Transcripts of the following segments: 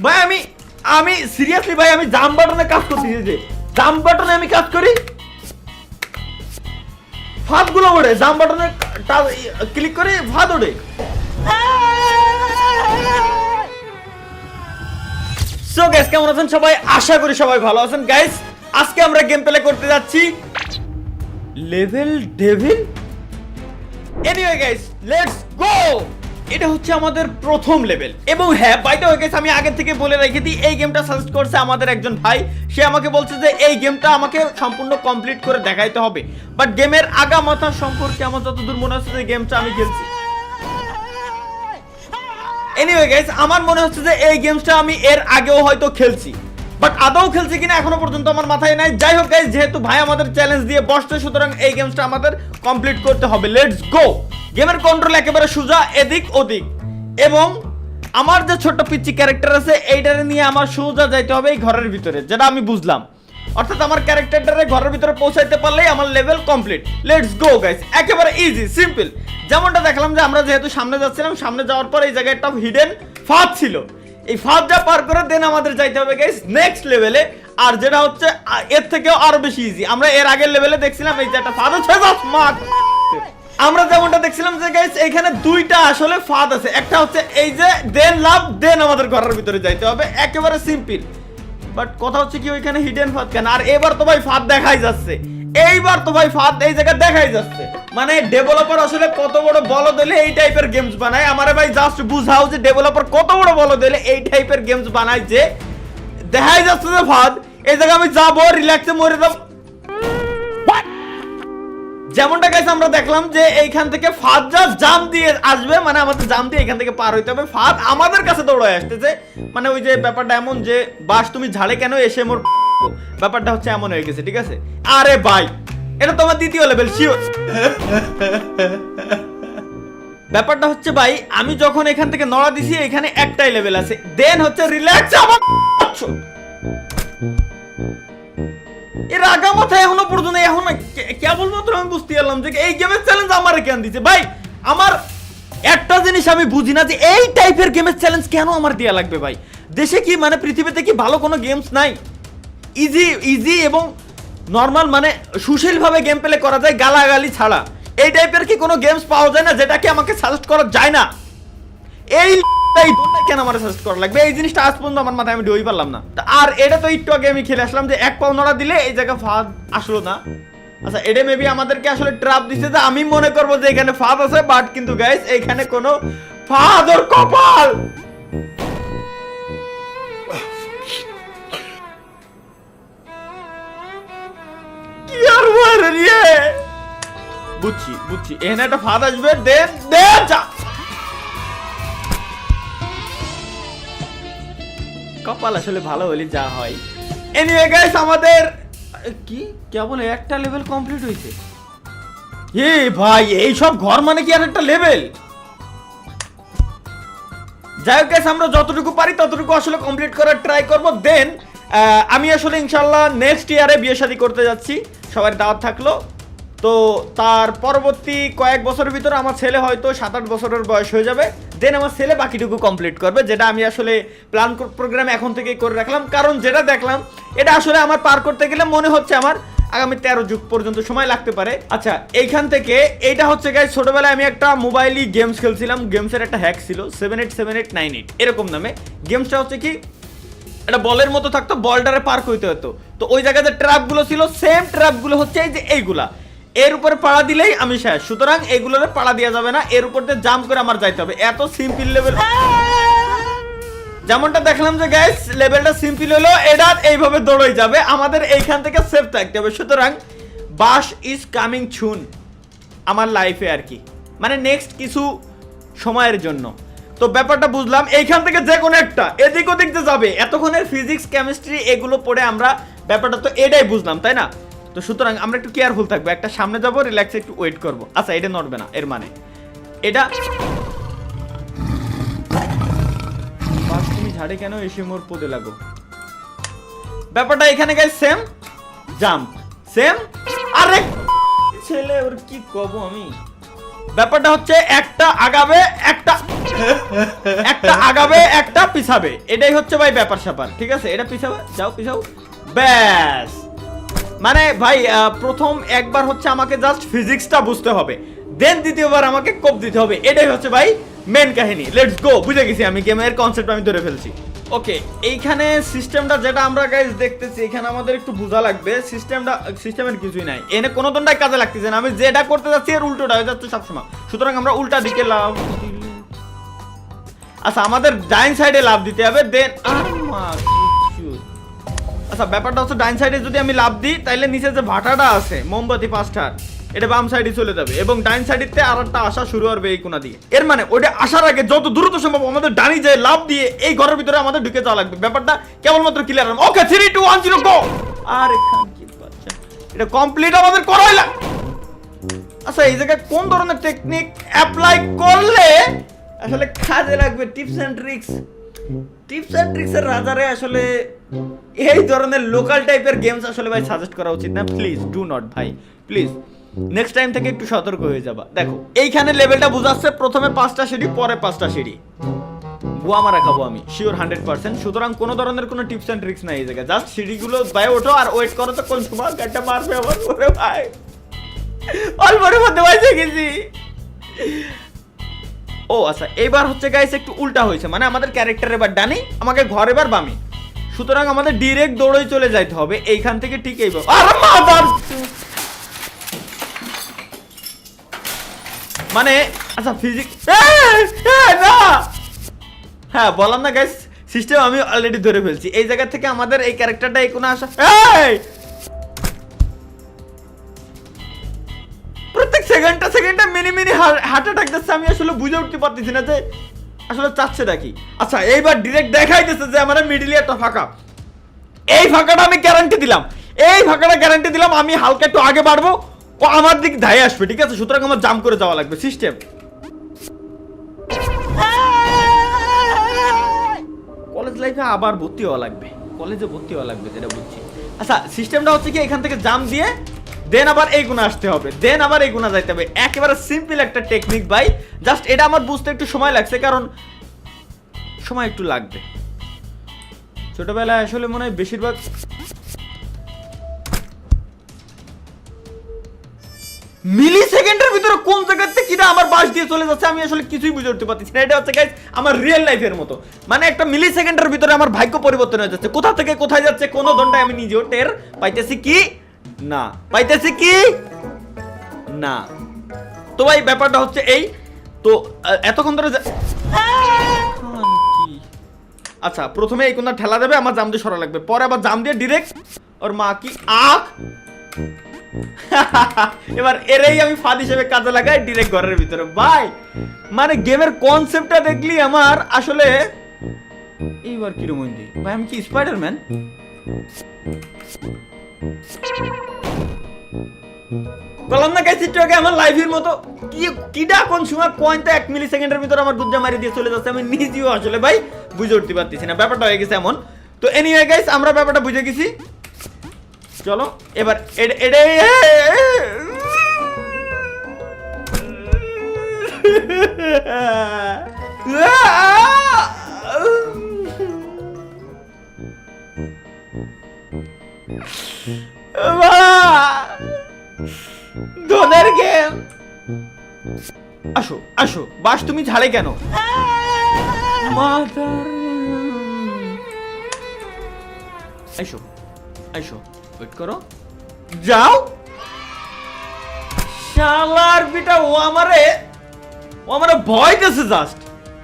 ভাই আমি সিরিয়াসলি ভাই আমি জাম্প বাটনে কাজ করতেছি, যে জাম্প বাটনে আমি কাজ করি ফাঁদ গুলো ওড়ে, জাম্প বাটনে ক্লিক করে ফাঁদ ওড়ে। সো গাইস কেমন আছেন সবাই? আশা করি সবাই ভালো আছেন। গাইস আজকে আমরা গেম প্লে করতে যাচ্ছি level devil. Anyway guys let's go. এটা হচ্ছে আমাদের প্রথম লেভেল, এবং হ্যাঁ বাই দ্য ওয়ে গাইস আমি আগে থেকে বলে রেখে দিই, এই গেমটা সাজেস্ট করছে আমাদের একজন ভাই। সে আমাকে বলছে যে এই গেমটা আমাকে সম্পূর্ণ কমপ্লিট করে দেখাইতে হবে, বাট গেমের আগামাথা সম্পর্কে আমার যতদূর মনে হচ্ছে যে গেমটা আমি খেলছি। এনিওয়ে গাইস আমার মনে হচ্ছে যে এই গেমটা আমি এর আগেও হয়তো খেলছি, বাট আদৌ খেলছি কিনা এখনো পর্যন্ত আমার মাথায় নাই। যাই হোক গাইস, যেহেতু ভাই আমাদের চ্যালেঞ্জ দিয়ে বসছে, সুতরাং এই গেমটা আমাদের কমপ্লিট করতে হবে। Let's go. গেমের কন্ট্রোল একেবারে সোজা, এদিক ওদিক, এবং আমার যে ছোট্ট পিচ্চি ক্যারেক্টার আছে এইটারে নিয়ে আমার সোজা যাইতে হবে এই ঘরের ভিতরে, যেটা আমি বুঝলাম। অর্থাৎ আমার ক্যারেক্টারটারে ঘরের ভিতরে পৌঁছাইতে পারলেই আমার level complete. Let's go guys, একেবারে ইজি সিম্পল। যেমনটা দেখলাম যে আমরা যেহেতু সামনে যাচ্ছিলাম, সামনে যাওয়ার পর এই জায়গায় একটা হিডেন ফাঁদ ছিল, এই ফাঁদটা পার করে দেন আমাদের যাইতে হবে গাইস নেক্সট লেভেলে। আর যেটা হচ্ছে এর থেকেও আরো বেশি ইজি। আমরা এর আগের লেভেলে দেখছিলাম এই যে একটা ফাঁদ আছে, আমরা যেমনটা দেখছিলাম যে গাইস এখানে দুইটা আসলে ফাঁদ আছে। একটা হচ্ছে এই যে দেন লাভ, দেন আমাদের ঘরের ভিতরে যাইতে হবে, একেবারে সিম্পল। বাট কথা হচ্ছে কি ওইখানে হিডেন ফাঁদ কেন? আর এবার তো ভাই ফাঁদ দেখাই যাচ্ছে, এইবার তো ভাই ফাঁদ এই জায়গায় দেখাই যাচ্ছে। মানে ডেভেলপার আসলে কত বড় বলদ হলে এই টাইপের গেমস বানায়। আমারে ভাই জাস্ট বুঝাও যে ডেভেলপার কত বড় বলদ হলে এই টাইপের গেমস বানায়, যে দেখাই যাচ্ছে যে ফাঁদ এই জায়গায় আমি যাবো রিল্যাক্সে মরে যাব। যেমনটা গাইস আমরা দেখলাম যে এইখান থেকে ফাঁদ যা জাম দিয়ে আসবে, মানে আমাদের জাম দিয়ে এখান থেকে পার হইতে হবে। ফাঁদ আমাদের কাছে দৌড়ায় আসতেছে, মানে ওই যে ব্যাপারটা এমন যে বাস তুমি ঝাড়ে কেন এসে মোর, ব্যাপারটা হচ্ছে এমন হয়ে গেছে, ঠিক আছে? আরে ভাই এটা তোমার দ্বিতীয় লেভেল শিওর। ব্যাপারটা হচ্ছে ভাই আমি যখন এখান থেকে নড়া দিছি এখানে একটাই লেভেল আছে, দেন হচ্ছে রিল্যাক্স আবার। এর আগা মাথায় এখনো পর্যন্ত এখন কেবলমাত্র আমি বুঝতে পারলাম যে এই গেমের চ্যালেঞ্জ আমার কেন দিচ্ছে। ভাই আমার একটা জিনিস আমি বুঝি না যে এই টাইপের গেমের চ্যালেঞ্জ কেন আমার দেয়া লাগবে। ভাই দেশে কি মানে পৃথিবীতে কি ভালো কোনো গেমস নাই? ইজি এবং নর্মাল মানে সুশীলভাবে গেম প্লে করা যায় গালাগালি ছাড়া, এই টাইপের কি কোনো গেমস পাওয়া যায় না যেটাকে আমাকে সাজেস্ট করা যায় না? এই কেন আমার সাজেস্ট করা লাগবে? এই জিনিসটা আজ পর্যন্ত আমার মাথায় আমি ঢুই পারলাম না। আর এটা তো একটু আগে আমি খেলে আসলাম যে এক পাও নড়া দিলে এই জায়গা ফাঁদ আসলো না। আচ্ছা এটা মেবি আমাদেরকে আসলে ট্র্যাপ দিছে, যে আমি মনে করবো যে এখানে ফাঁদ আছে, বাট কিন্তু গাইস এখানে কোনো ফাঁদ ওর কপাল। কি আর বলে রে, বুঝছি এখানে একটা ফাঁদ আসবে, দেন যা কপাল আসলে ভালো হলে যা হয়। এনিওয়ে গাইস আমাদের কি কেবল একটা লেভেল কমপ্লিট হয়েছে। এ ভাই এই সব ঘর মানে কি আর একটা লেভেল? যাই হোক গাইস আমরা যতটুকু পারি ততটুকু আসলে কমপ্লিট করার ট্রাই করব। দেন আমি আসলে ইনশাআল্লাহ নেক্সট ইয়ারে বিয়ে শাদী করতে যাচ্ছি, সবার দাওয়াত থাকলো। তো তার পরবর্তী কয়েক বছরের ভিতরে আমার ছেলে হয়তো 7-8 বছরের বয়স হয়ে যাবে, দেন আমার ছেলে বাকিটুকু কমপ্লিট করবে, যেটা আমি আসলে প্ল্যান প্রোগ্রাম এখন থেকেই করে রাখলাম। কারণ যেটা দেখলাম এটা আসলে আমার পার করতে গেলে মনে হচ্ছে আমার আগামী 13 যুগ পর্যন্ত সময় লাগতে পারে। আচ্ছা এইখান থেকে এইটা হচ্ছে গাইস ছোটবেলায় আমি একটা মোবাইলই গেমস খেলছিলাম, গেমসের একটা হ্যাক ছিল 787898 এরকম নামে। গেমসটা হচ্ছে কি এটা বলের মতো থাকতো, বলটারে পার করতে হতো। তো ওই জায়গাতে ট্র্যাপগুলো ছিল, সেম ট্র্যাপগুলো হচ্ছে এই যে এইগুলা, এর উপরে পাড়া দিলেই আমি শেষ। সুতরাং এগুলোরে পাড়া দেওয়া যাবে না, এর উপর দিয়ে জাম্প করে আমার যাইতে হবে। এত সিম্পল লেভেল। যেমনটা দেখলাম যে গাইস লেভেলটা সিম্পল হলো, এটা এইভাবে দৌড়ই যাবে, আমাদের এইখান থেকে সেফ থাকতে হবে। সুতরাং বাস ইজ কামিং সুন আমার লাইফে আর কি, মানে নেক্সট কিছু সময়ের জন্য। তো ব্যাপারটা বুঝলাম, এইখান থেকে যে কোনো একটা এদিক ওদিক যে যাবে, এতক্ষণের ফিজিক্স কেমিস্ট্রি এগুলো পড়ে আমরা ব্যাপারটা তো এটাই বুঝলাম, তাই না? তো সুতরাং আমরা একটু কেয়ারফুল থাকবো, একটা সামনে যাবো রিল্যাক্সে একটু ওয়েট করবো। আচ্ছা এটা নড়বে না, এর মানে এটা বাস তুমি ঝাড়ে কেন এসে মোর পদে লাগো, ব্যাপারটা এখানে গাইস সেম জাম্প সেম। আরে ছেলে ওর কি কব আমি, ব্যাপারটা হচ্ছে একটা আগাবে একটা আগাবে একটা পিছাবে, এটাই হচ্ছে ভাই ব্যাপার স্যাপার, ঠিক আছে? এটা পিছাবে, যাও পিছাও, ব্যাস। মানে ভাই প্রথম একবার হচ্ছে আমাকে জাস্ট ফিজিক্সটা বুঝতে হবে, দেন দ্বিতীয়বার আমাকে কোপ দিতে হবে, এটাই হচ্ছে ভাই মেন কাহিনী। লেটস গো, বুঝে গেছি আমি, গেমের কনসেপ্ট আমি ধরে ফেলছি। ওকে, এইখানে সিস্টেমটা যেটা আমরা গাইস দেখতেছি, এখানে আমাদের একটু বোঝা লাগবে। সিস্টেমের কিছুই নাই, এনে কোনো দণ্ডাই কাজে লাগতেছে না, আমি যেটা করতে যাচ্ছি এর উল্টোটা হয়ে যাচ্ছে সবসময়, সুতরাং আমরা উল্টা দিকে লাভ। আচ্ছা, আমাদের ডাইন সাইডে লাভ দিতে হবে, দেন আচ্ছা ব্যাপারটা হচ্ছে ডাইন সাইডে যদি আমি লাভ দিই তাহলে নিচে যে ভাটাটা আছে মোমবাতি 5টার, এটা বাম সাইডে চলে যাবে এবং ডাইন সাইডেতে আরেকটা আসা শুরু হবে এই কোণা দিয়ে। এর মানে ওইটা আসার আগে যত দ্রুত সম্ভব আমাদের ডানি যে লাভ দিয়ে এই ঘরের ভিতরে আমাদের ঢুকে যাওয়া লাগবে। ব্যাপারটা কেবলমাত্র ক্লিয়ার হবে। ওকে 3 2 1 0 গো। আরে খান কি বাচ্চা, এটা কমপ্লিট আমাদের করাই লাগবে। আচ্ছা, এই জায়গায় কোন ধরনের টেকনিক অ্যাপ্লাই করলে আসলে কাজে লাগবে? টিপস এন্ড ট্রিক্স এর রাজারে আসলে এই ধরনের লোকাল টাইপের গেমস আসলে ভাই সাজেস্ট করা উচিত না। প্লিজ ডু নট ভাই, প্লিজ নেক্সট টাইম থেকে একটু সতর্ক হয়ে যাবা। দেখো এইখানে লেভেলটা বোঝাচ্ছে, প্রথমে 5টা সিঁড়ি, পরে 5টা সিঁড়ি। বুয়া মারা খাবো আমি শিওর 100%। সুতরাং কোনো ধরনের কোনো টিপস এন্ড ট্রিক্স নাই এই জায়গায়, জাস্ট সিঁড়িগুলো বাইরে ওঠো আর ওয়েট করো তো কোন সময় গাড়িটা মারবে আমার করে ভাই। অল্পের মধ্যে বাইরে গেছি। ও আচ্ছা, এইবার হচ্ছে গাইস একটু উল্টা হয়েছে, মানে আমাদের ক্যারেক্টার এবার ডানে, আমাকে ঘর এবার বামে, সুতরাং আমাদের ডিরেক্ট দৌড়ে চলে যাইতে হবে এইখান থেকে ঠিক এইবার। আরে মাদার, মানে আচ্ছা ফিজিক্স না, হ্যাঁ বললাম না গাইস, সিস্টেম আমি অলরেডি ধরে ফেলছি। এই জায়গা থেকে আমাদের এই ক্যারেক্টারটা এই কোণে আসা, প্রত্যেক সেকেন্ডে মিনি হার্ট অ্যাটাক দিচ্ছে, আমি আসলে বুঝে উঠতে পারতেছি না যে আসলে চাচ্ছেটা কি। আচ্ছা এইবার ডিরেক্ট দেখাইতেছে যে আমার মিডলে একটা ফাঁকা, এই ফাঁকাটা আমি গ্যারান্টি দিলাম, আমি হালকা একটু আগে বাড়বো, ও আমার দিক ধায়ে আসবে, ঠিক আছে? সুতরাং আমার জাম্প করে যাওয়া লাগবে। সিস্টেম কলেজ লাইফে আবার ভর্তি হওয়া লাগবে, কলেজে ভর্তি হওয়া লাগবে যেটা বুঝছি। আচ্ছা সিস্টেমটা হচ্ছে কি, এখান থেকে জাম্প দিয়ে দেন আবার এই গুণা আসতে হবে, দেন আবার এই গুণা যাইতে হবে। একেবারে সিম্পল একটা টেকনিক ভাই, জাস্ট এটা আমার বুঝতে একটু সময় লাগছে, কারণ সময় একটু লাগবে। ছোটবেলায় আসলে মনে হয় বেশিরভাগ মিলি সেকেন্ডের ভিতরে কোন জায়গাতে কিনা আমার বাস দিয়ে চলে যাচ্ছে আমি আসলে কিছুই বুঝে উঠতে পারছি না। এটা হচ্ছে গাইস আমার রিয়েল লাইফের মতো, মানে একটা মিলি সেকেন্ডের ভিতরে আমার ভাগ্য পরিবর্তন হয়ে যাচ্ছে, কোথা থেকে কোথায় যাচ্ছে কোনো দণ্ডায় আমি নিজেও টের পাইতেছি কি না, তো ভাই ব্যাপারটা হচ্ছে এই। তো এতক্ষণ ধরে আচ্ছা প্রথমে এই কোনটা ঠেলা দেবে, আমার জাম দিয়ে সরা লাগবে, পরে আবার জাম দিয়ে ডিরেক্ট ওর মা কি আখ এবার এরই আমি ফাঁদ হিসেবে কাজে লাগাই ডিরেক্ট ঘরের ভিতরে। ভাই মানে গেমের কনসেপ্টটা দেখলি আমার আসলে এইবার কিরকম হইনি ভাই, আমি কি স্পাইডারম্যান? বললাম না গাইস একটু আগে আমার লাইফের মতো কিডা কোন সময় কয়েনটা 1 মিলি সেকেন্ডের ভিতরে আমার গুজ্জা মারি দিয়ে চলে যাচ্ছে, আমি নিজেও আসলে ভাই বুঝে উঠতে পারতেছি না, ব্যাপারটা হয়ে গেছে এমন। তো এনিওয়ে গাইস আমরা ব্যাপারটা বুঝে গেছি, চলো এবার ধনের গেম। আসো আসো বাস, তুমি ঝাড়ে কেন? আইসো আইসো, ওয়েট করো, যাও। শালার বিটা ও আমারে ভয় দিয়েছে জাস্ট,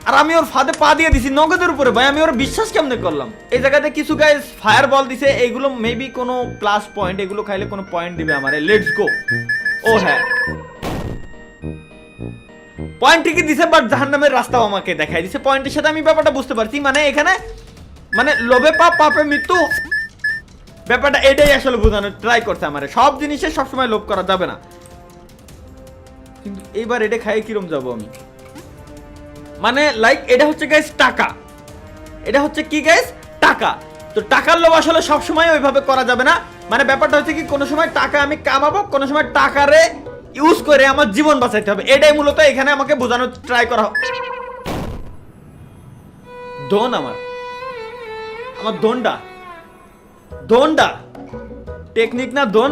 আর আমি ওর ফাঁদে পা দিয়ে দিছি নগদের উপরে। ভাই আমি ওর বিশ্বাস কেমনে করলাম? এই জায়গাতে কিছু গাইস ফায়ার বল দিছে, এইগুলো মেবি কোনো প্লাস পয়েন্ট, এগুলো খাইলে কোনো পয়েন্ট দিবে আমারে। Let's go. ও হ্যাঁ পয়েন্ট ঠিকই দিছে, বাট জাহান্নামের রাস্তাও আমাকে দেখাই দিছে। পয়েন্টের সাথে আমি ব্যাপারটা বুঝতে পারছি, মানে এখানে মানে লোভে পাপ পাপে মৃত্যু, ব্যাপারটা এটাই আসলে বোঝানোর ট্রাই করছে আমারে। সব জিনিসে সবসময় লোভ করা যাবে না, কিন্তু এইবার এটা খাই কিরম যাবো আমি, মানে লাইক এটা হচ্ছে গাইস টাকা, এটা হচ্ছে কি গাইস টাকা। তো টাকার লোভ আসলে সবসময় ওইভাবে করা যাবে না, মানে ব্যাপারটা হচ্ছে কি কোনো সময় টাকা আমি কামাবো, কোনো সময় টাকারে ইউজ করে আমার জীবন বাঁচাইতে হবে, এটাই মূলত এখানে আমাকে বোঝানোর ট্রাই করা। দোন আমার দোনটা টেকনিক না দোন,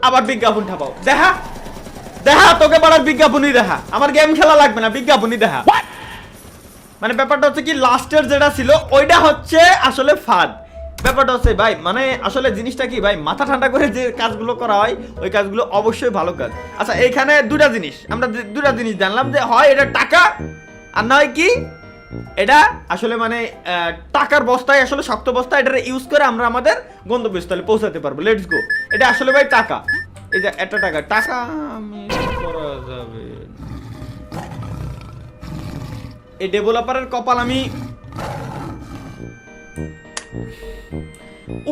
আবার বিজ্ঞাপন ঠাপাও। দেখা তোকে পাড়ার বিজ্ঞাপনই দেখা, আমার গেম খেলা লাগবে না, বিজ্ঞাপনই দেখা। মানে ব্যাপারটা হচ্ছে কি, লাস্টের যেটা ছিল ওইটা হচ্ছে আসলে ফাঁদ। ব্যাপারটা হচ্ছে ভাই, মানে আসলে জিনিসটা কি ভাই, মাথা ঠান্ডা করে যে কাজগুলো করা হয় ওই কাজগুলো অবশ্যই ভালো কাজ। আচ্ছা এইখানে আমরা দুটা জিনিস জানলাম, যে হয় এটা টাকা, আর নয় কি এটা আসলে মানে টাকার বস্তায়, আসলে শক্ত বস্তা, এটা ইউজ করে আমরা আমাদের গন্তব্যস্থলে পৌঁছাতে পারবো। Let's go. এটা আসলে ভাই টাকা, এই যে একটা টাকা আমি করা যাবে। এই ডেভেলপারের কপাল, আমি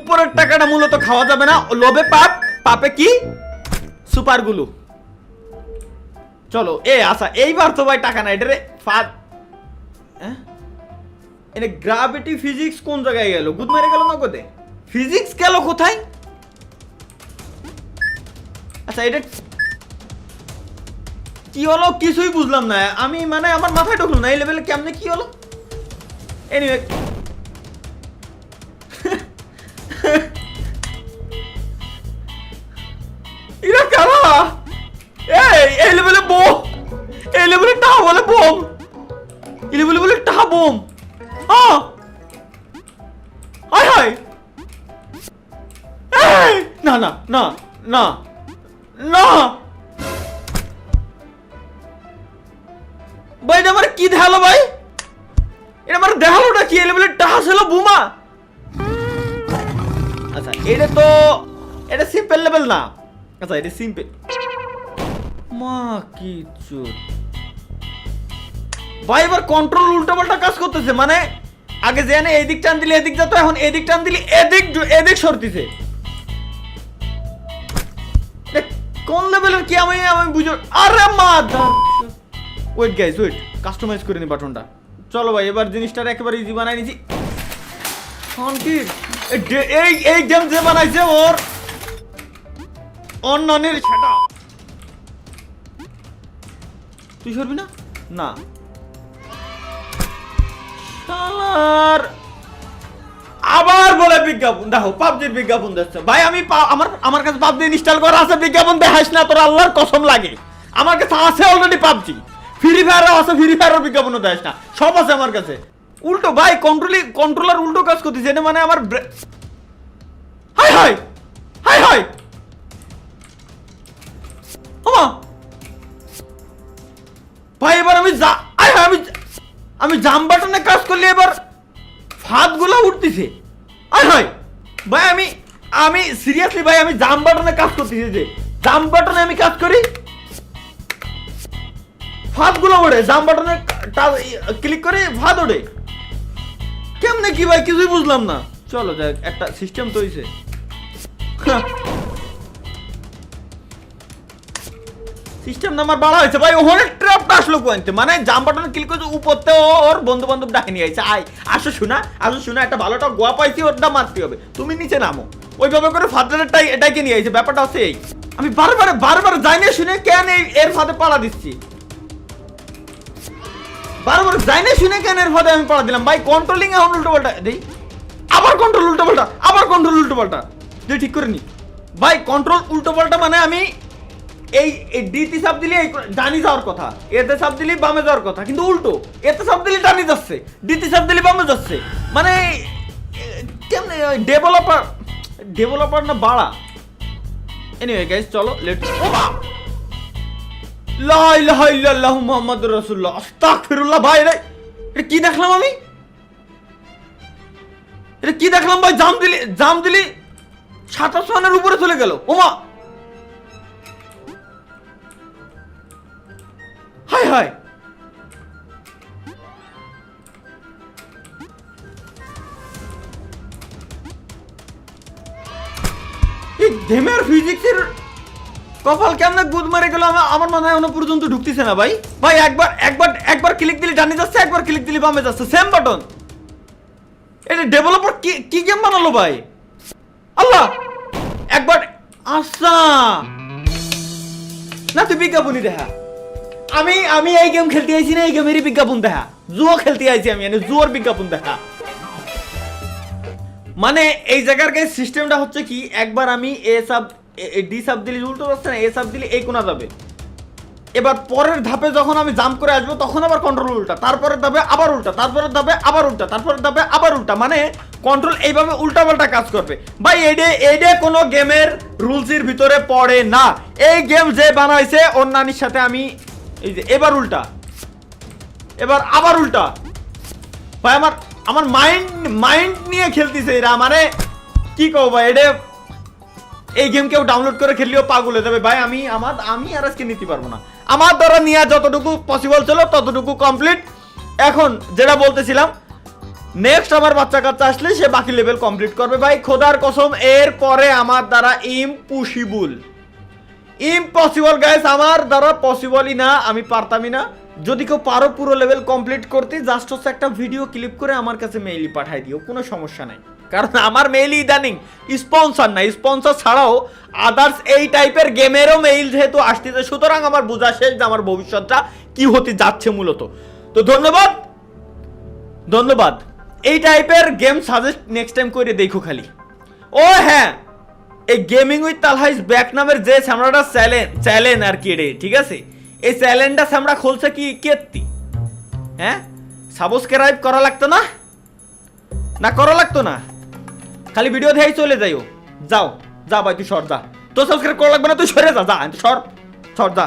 উপরের টাকাটা মূলত খাওয়া যাবে না, লোভে পাপে কি সুপার গুলো। চলো আচ্ছা এইবার তো ভাই টাকা না, এটারে ফাঁদ। এটা গ্রাভিটি ফিজিক্স কোন জায়গায় গেল? গুদ মেরে গেল না কোথায়? ফিজিক্স গেল কোথায়? আচ্ছা এটা কি হলো কিছুই বুঝলাম না আমি, মানে আমার মাথায় ঢুকলো না এই লেভেলে কেমনে কি হলো। এনিওয়ে এরা কারা? এই লেভেলে বোম, এই লেভেলে টাহা বলে বোম, এই লেভেলে বলে টাহা বোম। হায় না না না না না ভাই, এটা আমার কি দেখালো ভাই? এটা আমার দেখালোটা কি? লেভেলে টাহা ছিল বোমা। আচ্ছা এটা সিম্পল লেভেল না। আচ্ছা এটা সিম্পল মা কি চুত ভাই, এবার কন্ট্রোল উল্টোপাল্টা কাজ করতেছে। মানে আগে যে এই দিক টান দিলে এদিক যেত, এখন এদিক টান দিলে এদিক সরতেছে। কোন লেভেলের কি আমি বুঝো। আরে mother, wait guys wait, customize করে নি বাটনটা। চলো ভাই এবার জিনিসটা একেবারে ইজি বানাই নিছি। এই গেম যে বানাইছে ওর অন্যানের সেটা তুই সরবি না না শালার। আবার বলে বিজ্ঞাপন দেখো, পাবজির বিজ্ঞাপন দিচ্ছে ভাই। আমি আমার কাছে পাবজি ইনস্টল করা আছে, বিজ্ঞাপন দেখাইস না, তোর আল্লাহর কসম লাগে। আমার কাছে আছে অলরেডি পাবজি, ফ্রি ফায়ারও আছে, ফ্রি ফায়ারের বিজ্ঞাপনও দেখাইস না, সব আছে আমার কাছে। উল্টো ভাই কন্ট্রোলার উল্টো কাজ করতেছে, এটা মানে আমার হাই হাই হাই হাই ভাই। এবার আমি জাম বাটনে কাজ করলে এবার ফাঁদ গুলা উঠতেছে। আয় হাই ভাই, আমি সিরিয়াসলি ভাই, আমি জাম বাটনে কাজ করতেছি, যে জাম বাটনে আমি কাজ করি ফাঁদ গুলো ওঠে, জাম বাটনে ক্লিক করে ফাঁদ ওঠে। কেমনে কি ভাই কিছুই বুঝলাম না। চলো যাক, একটা সিস্টেম তো হইছে। সিস্টেম নাম্বার বাড়া হয়েছে ভাই। ওখানে ট্র্যাপটা আসলো কোয়ান্তে, মানে জাম বাটনে ক্লিক করে উপরতে ওর বন্ধু বান্ধব ডাকে নিয়ে আইছে। আসো শোনা একটা ভালোটা গোয়া পাইছি, ওটা মারতে হবে, তুমি নিচে নামো। ওইভাবে করে ফাদারটাই এটাকে নিয়ে আইছে। ব্যাপারটা হচ্ছে এই, আমি বারবার জানি শুনে কেন এর ফাঁদে পাড়া দিচ্ছি, বারবার জানি শুনে কেন এর ফাঁদে আমি পাড়া দিলাম ভাই। কন্ট্রোলিং এখন উল্টো পাল্টা দেই, আবার কন্ট্রোল উল্টো পাল্টা তুই ঠিক করে নি ভাই। কন্ট্রোল উল্টো পাল্টা মানে আমি এই ডিতে চাপ দিলে ডানি যাওয়ার কথা, এতে চাপ দিলে বামে যাওয়ার কথা, কিন্তু উল্টো। এতে চাপ দিলে ডানি যাচ্ছে, ডিতে চাপ দিলে বামে যাচ্ছে। মানে কেমনে ডেভেলপার না বাড়া। এনিওয়ে গাইস চলো লেটস লা ইলাহা ইল্লাল্লাহু মুহাম্মাদুর রাসূলুল্লাহ আস্তাগফিরুল্লাহ। ভাই রে এটা কি দেখলাম আমি? এটা কি দেখলাম ভাই? জাম দিলি 27 রানের উপরে চলে গেল। ওমা হাই হাই, এই গেমের ফিজিক্সের কপাল কেমনে গুদ মারে গেল আমার মাথায় এখনো পর্যন্ত ঢুকতেছে না ভাই। ভাই একবার ক্লিক দিলে ডানে যাচ্ছে, একবার ক্লিক দিলে বামে যাচ্ছে, সেম বাটন। এটা ডেভেলপার কি গেম বানালো ভাই? আল্লাহ একবার আচ্ছা না তুই বিজ্ঞাপনই দেখা। আমি আমি এই গেম খেলতে আইছি না, এই গেমেরই বিজ্ঞাপন দেখা। জুয়ো খেলতে আইছি আমি, মানে জুয়োর বিজ্ঞাপন দেখা। মানে এই জায়গার গাইস সিস্টেমটা হচ্ছে কি, একবার আমি এ সাব ডি সাব দিলে উল্টো যাচ্ছে না, এ সাব দিলে এই কোনা যাবে। এবার পরের ধাপে যখন আমি জাম্প করে আসবো তখন আবার কন্ট্রোল উল্টা, তারপরের ধাপে আবার উল্টা, তারপরের ধাপে আবার উল্টা, তারপরের ধাপে আবার উল্টা, মানে কন্ট্রোল এইভাবে উল্টা পাল্টা কাজ করবে ভাই। এইডে কোনো গেমের রুলসের ভিতরে পড়ে না। এই গেম যে বানাইছে ওর নানির সাথে আমি এই যে এবার উল্টা, এবার আবার উল্টা ভাই। আমার মাইন্ড নিয়ে খেলতেছে এরা, মানে কি কও ভাই, এটা এই গেম কেউ ডাউনলোড করে খেললেও পাগল হয়ে যাবে ভাই। আমি আর আজকে নিতে পারবো না। আমার দ্বারা নিয়ে যতটুকু পসিবল ছিল ততটুকু কমপ্লিট। এখন যেটা বলতেছিলাম, নেক্সট আমার বাচ্চা কাচ্চা আসলে সে বাকি লেভেল কমপ্লিট করবে ভাই, খোদার কসম। এর পরে আমার দ্বারা ইম্পসিবল গাইস, আমার দ্বারা পসিবলই না, আমি পারতামই না। যদি কেউ পারো পুরো লেভেল কমপ্লিট করতে, জাস্ট হচ্ছে একটা ভিডিও ক্লিপ করে আমার কাছে মেইলি পাঠাই দিও, কোনো সমস্যা নাই। কারণ আমার মেইল ইদানিং স্পন্সর না, স্পন্সর ছাড়াও আদার্স এই টাইপের গেমেরও মেইল যেহেতু আসতেছে, সুতরাং আমার বোঝা শেষ যে আমার ভবিষ্যৎটা কি হতে যাচ্ছে মূলত। তো ধন্যবাদ। এই টাইপের গেম সাজেস্ট নেক্সট টাইম করে দেখো খালি। ও হ্যাঁ, এই gaming with Talha is back নামের যে সামরাটা চ্যালেঞ্জ আর কি রে, ঠিক আছে, এই চ্যালেঞ্জটা সামরা খুলছে কি কেত্তি, হ্যাঁ সাবস্ক্রাইব করা লাগতো না করা লাগতো না, খালি ভিডিও দেখেই চলে যাও যা ভাই, তুই সর যা, তো সাবস্ক্রাইব করা লাগবে না, তুই সরে যা, সর যা।